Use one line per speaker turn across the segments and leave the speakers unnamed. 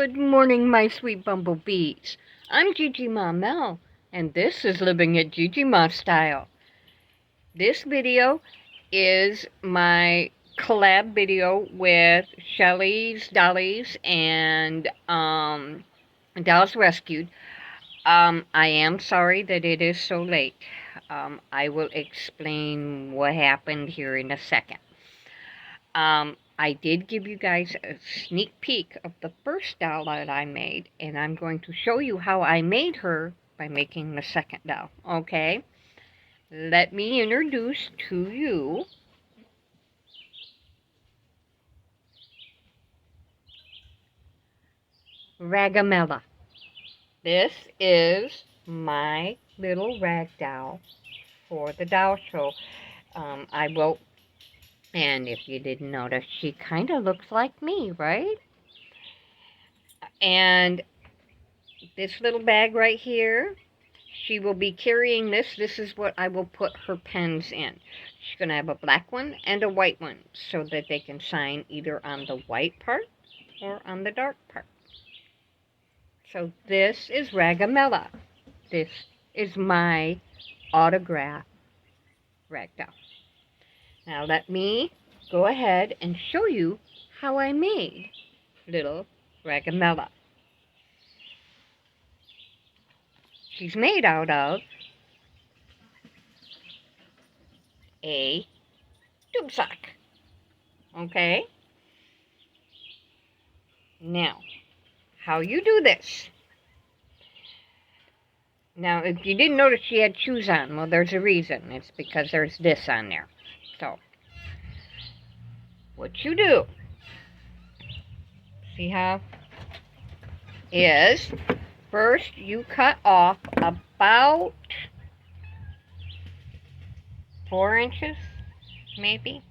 Good morning, my sweet bumblebees. I'm Gigi Ma Mel, and this is Living It Gigi Ma Style. This video is my collab video with Shelly's Dollies and Dolls Rescued. I am sorry that it is so late. I will explain what happened here in a second. I did give you guys a sneak peek of the first doll that I made, and I'm going to show you how I made her by making the second doll, okay? Let me introduce to you Ragamella. This is my little rag doll for the doll show. I will, and if you didn't notice, she kind of looks like me, right? And this little bag right here, she will be carrying this. This is what I will put her pens in. She's going to have a black one and a white one so that they can sign either on the white part or on the dark part. So this is Ragamella. This is my autograph rag doll. Now let me go ahead and show you how I made little Ragamella. She's made out of a tube sock. Okay? Now, how you do this. Now, if you didn't notice she had shoes on, well, there's a reason. It's because there's this on there. So, what you do, see how, is first you cut off about 4 inches, maybe,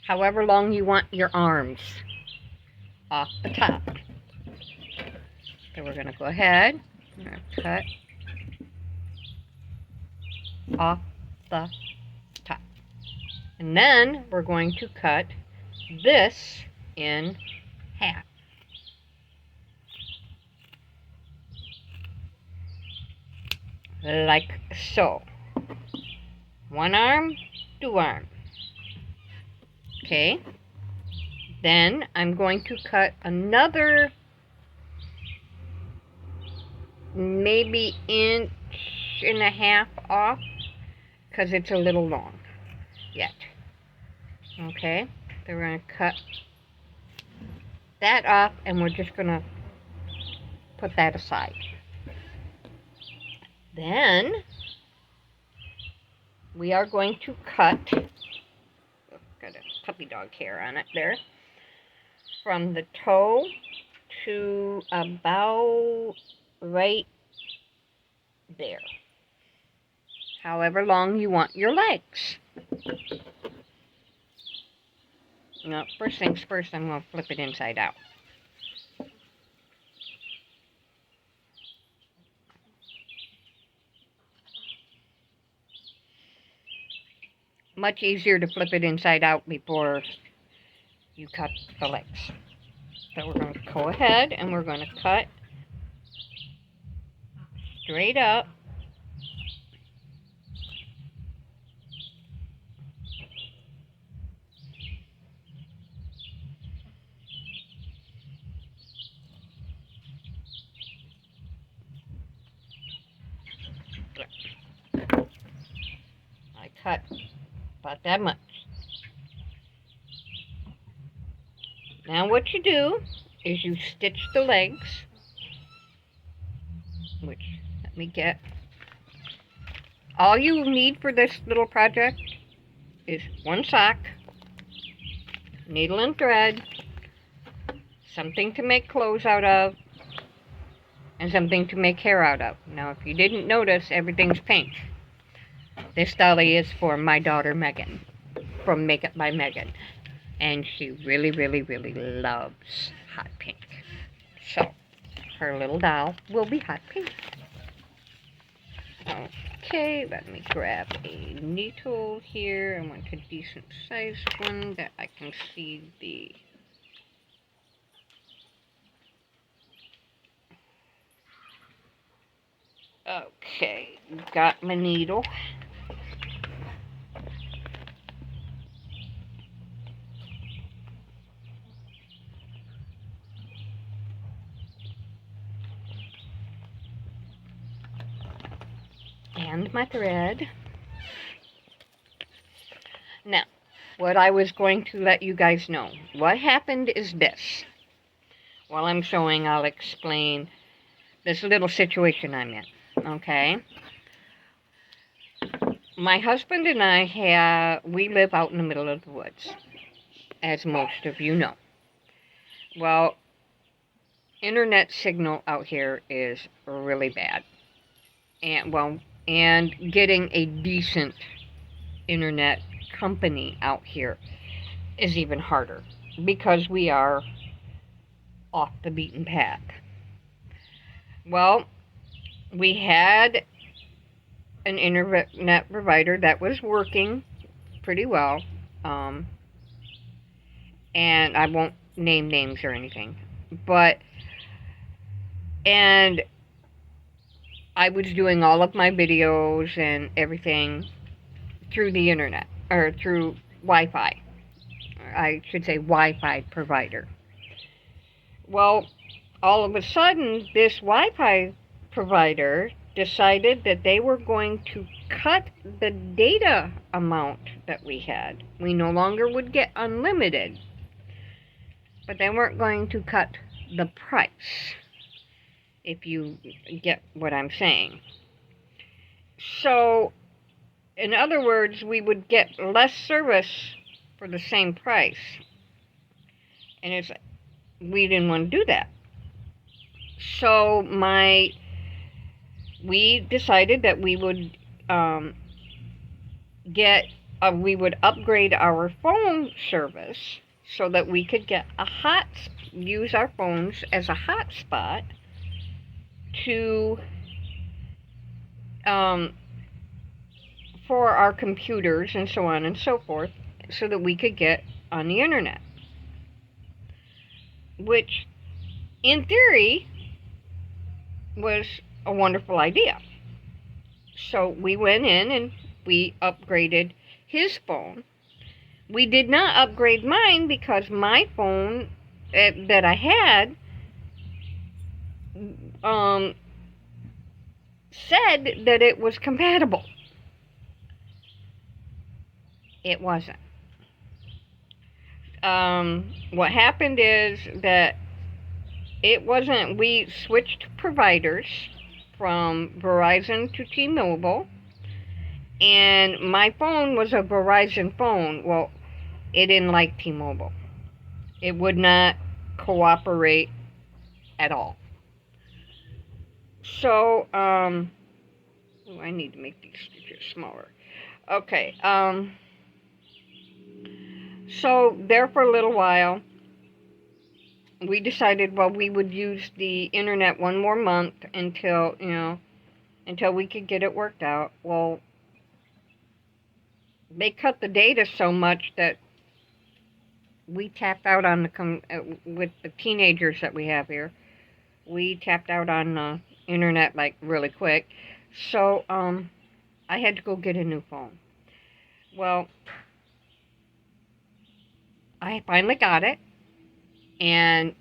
however long you want your arms off the top. So we're going to go ahead and cut off the top. And then we're going to cut this in half. Like so. One arm, 2 arms. Okay. Then I'm going to cut another maybe 1.5 inches off because it's a little long yet. Okay. So we're going to cut that off and we're just going to put that aside. Then we are going to cut, got a puppy dog hair on it there, from the toe to about right there. However long you want your legs. Now, first things first, I'm going to flip it inside out. Much easier to flip it inside out before you cut the legs. So we're going to go ahead and we're going to cut straight up. I cut about that much. Now what you do is you stitch the legs, which, let me get, all you need for this little project is 1 sock, needle and thread, something to make clothes out of, and something to make hair out of. Now if you didn't notice, everything's pink. This dolly is for my daughter Megan, from Makeup by Megan. And she really, really, really loves hot pink. So, her little doll will be hot pink. Okay, let me grab a needle here. I want a decent sized one that I can see the Okay, got my needle. And my thread. Now, what I was going to let you guys know. What happened is this. While I'm showing, I'll explain this little situation I'm in. Okay? My husband and we live out in the middle of the woods, as most of you know. Well, internet signal out here is really bad. And getting a decent internet company out here is even harder because we are off the beaten path. Well, we had an internet provider that was working pretty well, and I won't name names or anything, and I was doing all of my videos and everything through the internet, or through Wi-Fi. I should say Wi-Fi provider. Well, all of a sudden, this Wi-Fi provider decided that they were going to cut the data amount that we had. We no longer would get unlimited, but they weren't going to cut the price, if you get what I'm saying. So, in other words, we would get less service for the same price. And we didn't want to do that. So we decided that we would we would upgrade our phone service so that we could get use our phones as a hotspot to for our computers and so on and so forth, so that we could get on the internet, which in theory was a wonderful idea. So we went in and we upgraded his phone. We did not upgrade mine because my phone that I had said that it was compatible. It wasn't. What happened is that it wasn't. We switched providers from Verizon to T-Mobile, and my phone was a Verizon phone. Well, it didn't like T-Mobile. It would not cooperate at all. So, I need to make these stitches smaller. Okay, so there for a little while, we decided, well, we would use the internet one more month until we could get it worked out. Well, they cut the data so much that we tapped out on with the teenagers that we have here. We tapped out on the internet like really quick. So, I had to go get a new phone. Well, I finally got it, and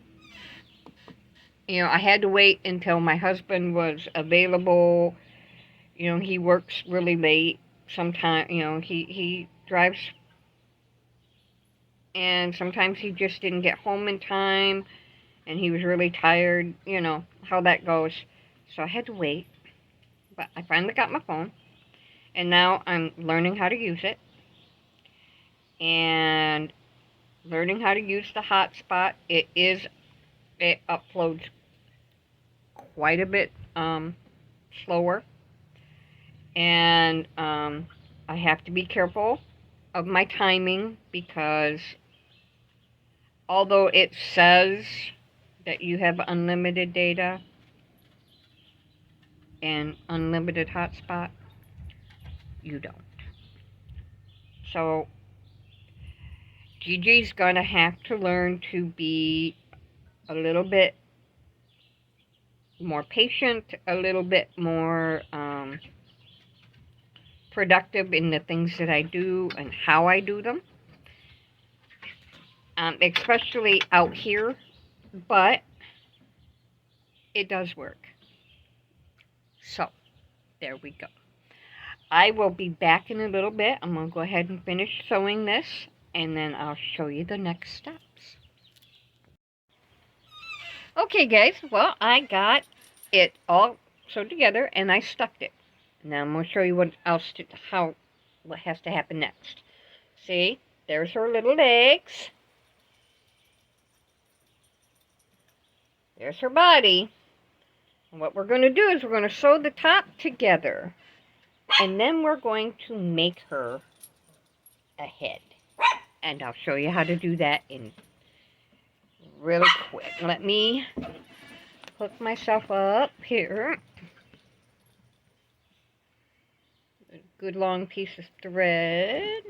I had to wait until my husband was available. He works really late sometimes. He drives, and sometimes he just didn't get home in time, and he was really tired. You know how that goes. So I had to wait, but I finally got my phone, and now I'm learning how to use it, and learning how to use the hotspot. It uploads quite a bit slower, and I have to be careful of my timing, because although it says that you have unlimited data and unlimited hotspot, you don't. So Gigi's gonna have to learn to be a little bit more patient, a little bit more productive in the things that I do and how I do them, especially out here, but it does work. So, there we go. I will be back in a little bit. I'm going to go ahead and finish sewing this, and then I'll show you the next steps. Okay, guys, well, I got it all sewed together, and I stuck it. Now I'm going to show you what has to happen next. See, there's her little legs. There's her body. And what we're going to do is we're going to sew the top together. And then we're going to make her a head. And I'll show you how to do that in really quick. Let me hook myself up here. A good long piece of thread.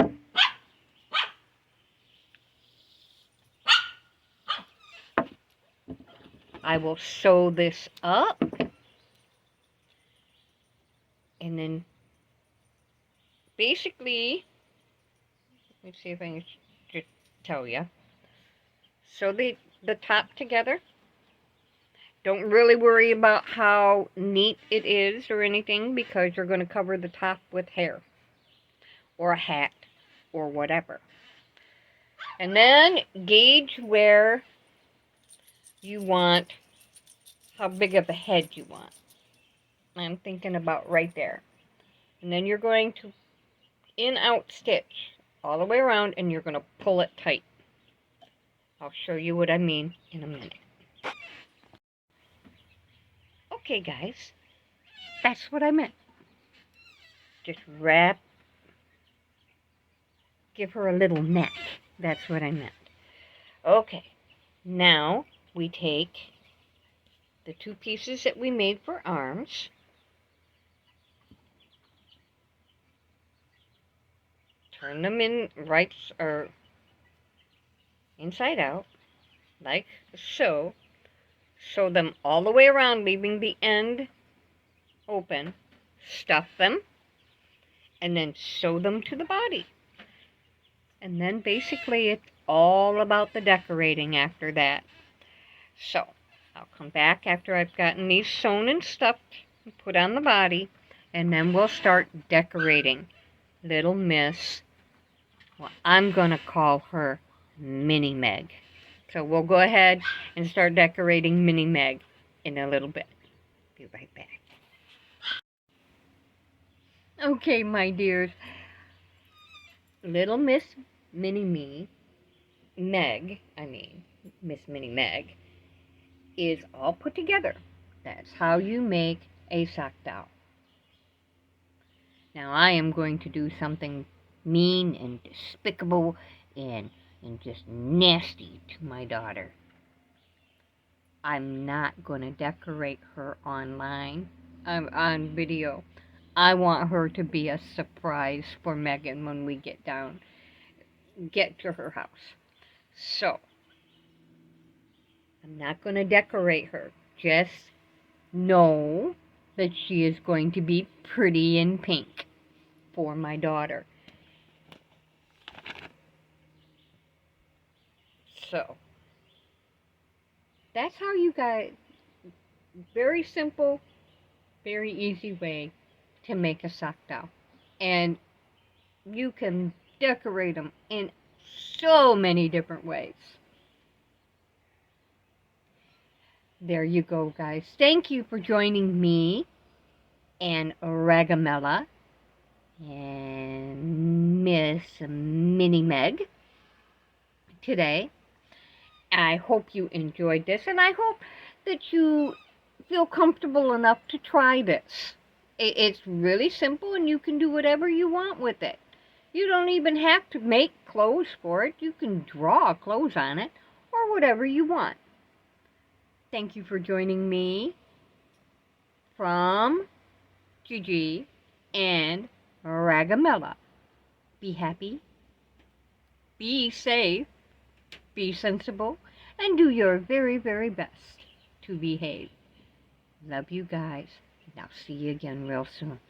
I will sew this up. And then basically, let me see if I can just tell you. Sew the top together. Don't really worry about how neat it is or anything, because you're going to cover the top with hair or a hat or whatever. And then gauge where you want, how big of a head you want. I'm thinking about right there. And then you're going to in-out stitch all the way around, and you're going to pull it tight. I'll show you what I mean in a minute. Okay, guys, that's what I meant. Just give her a little neck. That's what I meant. Okay, now we take the two pieces that we made for arms, turn them in right or inside out, like so. Sew them all the way around, leaving the end open. Stuff them, and then sew them to the body. And then basically it's all about the decorating after that. So, I'll come back after I've gotten these sewn and stuffed and put on the body, and then we'll start decorating little Miss, well, I'm going to call her Mini Meg. So we'll go ahead and start decorating Mini Meg in a little bit. Be right back. Okay, my dears. Little Miss Mini Meg, Miss Mini Meg, is all put together. That's how you make a sock doll. Now I am going to do something mean and despicable and just nasty to my daughter. I'm not going to decorate her online, on video. I want her to be a surprise for Megan when we get to her house. So, I'm not going to decorate her. Just know that she is going to be pretty in pink for my daughter. So, that's how you guys, very simple, very easy way to make a sock doll. And you can decorate them in so many different ways. There you go, guys. Thank you for joining me and Ragamella and Miss Mini Meg today. I hope you enjoyed this, and I hope that you feel comfortable enough to try this. It's really simple, and you can do whatever you want with it. You don't even have to make clothes for it. You can draw clothes on it, or whatever you want. Thank you for joining me from Gigi and Ragamella. Be happy, be safe, be sensible, and do your very, very best to behave. Love you guys. And I'll see you again real soon.